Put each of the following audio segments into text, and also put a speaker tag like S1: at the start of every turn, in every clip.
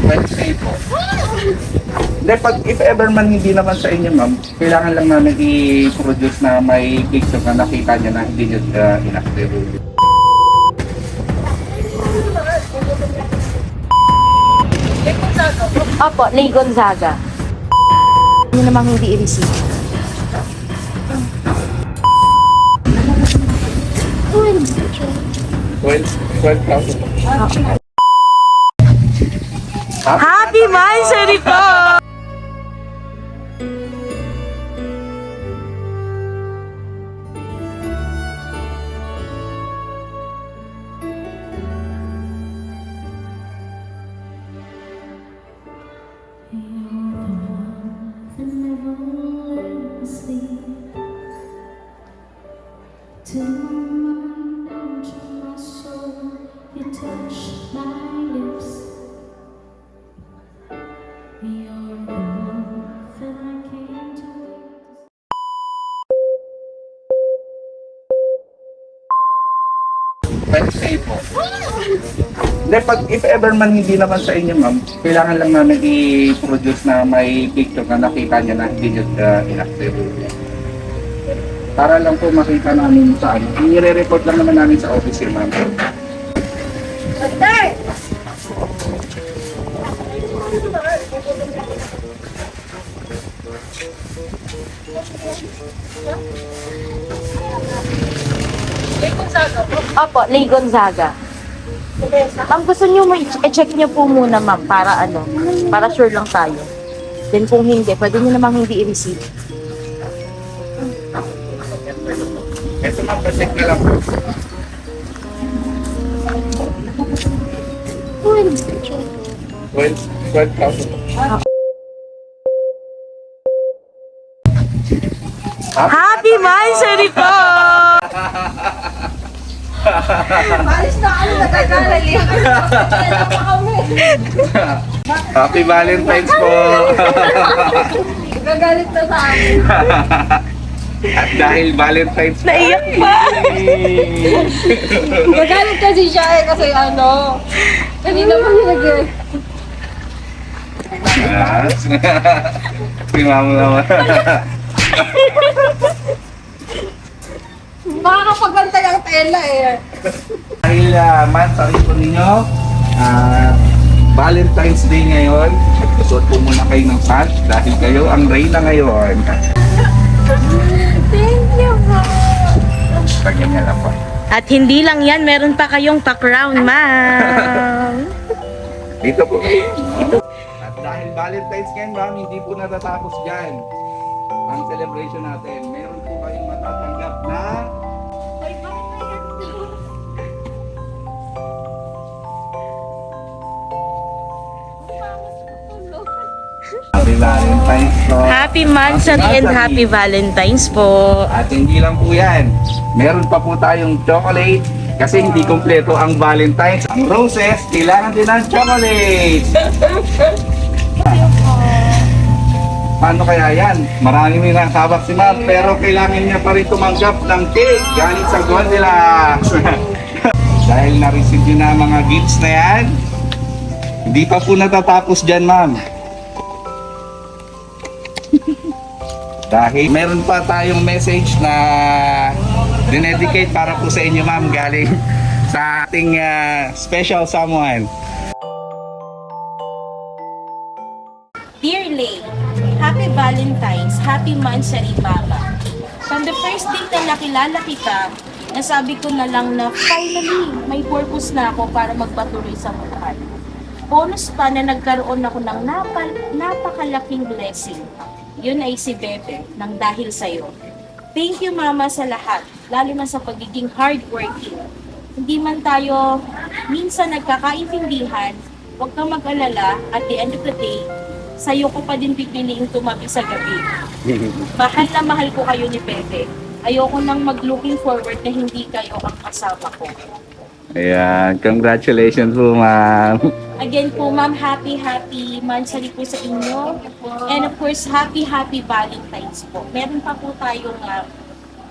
S1: Wednesday po. Hindi, pag if ever man hindi naman sa inyo, ma'am, kailangan lang namin i-produce na may picture na nakita niya na hindi niyo inactive.
S2: Opo, Lay Gonzaga. Hindi namang hindi i-receive.
S1: 12,000.
S2: Happy Anniversary po!
S3: To my mind and to my soul, you touch my lips. You're the one that I came to.
S1: Wednesday po. Hindi, pag if ever man hindi naman sa inyo, ma'am, kailangan lang namin i-produce na may picture na nakita niya na hindi niyo inactive. Para lang po makita namin sa ano. I-report lang naman namin sa office ma'am.
S2: Opo, Lay Gonzaga. Ma'am, gusto niyo i-check niyo po muna, ma'am, para ano, para sure lang tayo. Then kung hindi, pwede niyo namang hindi i-receive.
S1: Ito ma'am, check na lang po. 12,000.
S2: Happy Anniversary po!
S4: Alis na kami, nagkakalali. Kailan pa kami.
S1: Happy Valentine's po!
S4: Gagalit na sa akin.
S1: At dahil Valentine's po,
S2: Naiyak pa!
S4: Gagalit kasi siya eh, kasi ano, kanina pa nilagyan.
S1: si mama naman.
S4: Makakapagantay ang tela eh.
S1: Dahil mansari po ninyo, Valentine's Day ngayon, magsusuot po muna kayo ng pants dahil kayo ang reyna ngayon.
S4: Thank you po.
S1: Lagyan niya lang po.
S2: At hindi lang yan, meron pa kayong pa-crown, ma'am.
S1: Dito po. At dahil Valentine's ngayon, ma'am, hindi po natatapos dyan. Ang celebration natin, meron po kayong matatanggap na Happy Valentine's po.
S2: Happy Anniversary and Happy Valentine's po.
S1: At hindi lang po yan. Meron pa po tayong chocolate kasi hindi kompleto ang Valentine's. Ang roses, kailangan din ng chocolate. Paano kaya yan? Marami may nakasabak si ma'am pero kailangan niya pa rin tumanggap ng cake galing sa Goldilocks. Dahil na-receive nyo na ang mga gifts na yan, hindi pa po natatapos dyan ma'am. Dahil meron pa tayong message na dinedicate para po sa inyo ma'am galing sa ating special someone.
S2: Dear Lay, Happy Valentine's, Happy Anniversary, Mama. From the first day na nakilala kita, nasabi ko na lang na finally, may purpose na ako para magpatuloy sa buhay. Bonus pa na nagkaroon ako ng napakalaking blessing. Yun ay si Bebe, nang dahil sa'yo. Thank you, Mama, sa lahat, lalo na sa pagiging hardworking. Hindi man tayo minsan nagkakaintindihan, huwag kang mag-alala, at the end of the day, sa'yo ko pa din pipiliing tumabi sa gabi. Mahal na mahal ko kayo ni Bebe. Ayoko nang mag-looking forward na hindi kayo ang kasama ko.
S1: Ayan, congratulations po ma'am.
S2: Again po, ma'am, happy Anniversary po sa inyo. And of course, happy Valentine's po. Meron pa po tayong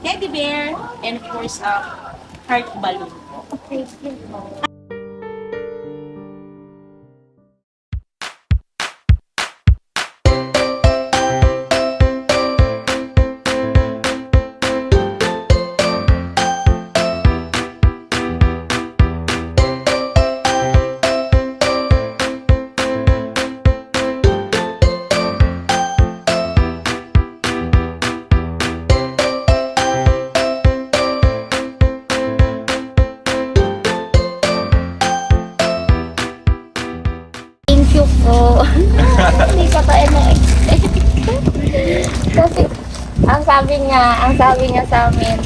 S2: teddy bear and of course, heart balloon po.
S5: So, hindi ko tayo na-expect. Kasi, ang sabi niya sa amin,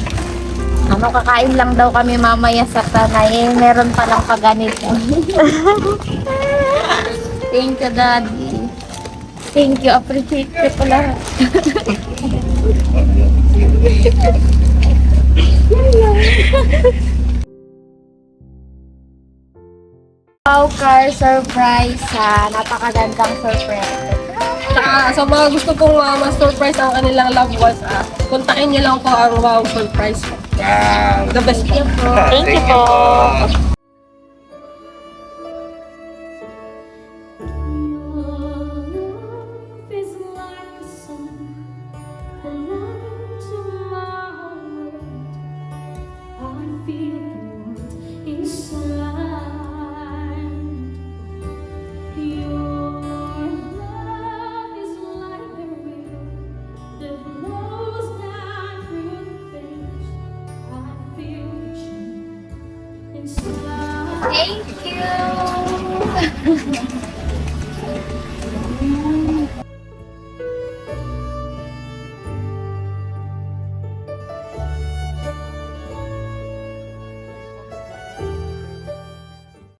S5: kakain lang daw kami mamaya sa tanay, meron palang paganito. Thank you, Daddy. Thank you, appreciate ko po lahat. Wow, car surprise ha. Napakagandang surprise.
S4: Tsaka sa mga gusto pong ma-surprise ang kanilang loved ones, kontakin niyo lang po ang Wow Surprise.
S1: Wow.
S4: The best po.
S5: Thank you po.
S3: Love is like the sun, the light to my world. I feel the warmth inside. Your love is like the river that flows down through the face. I feel the chill inside.
S5: Thank you.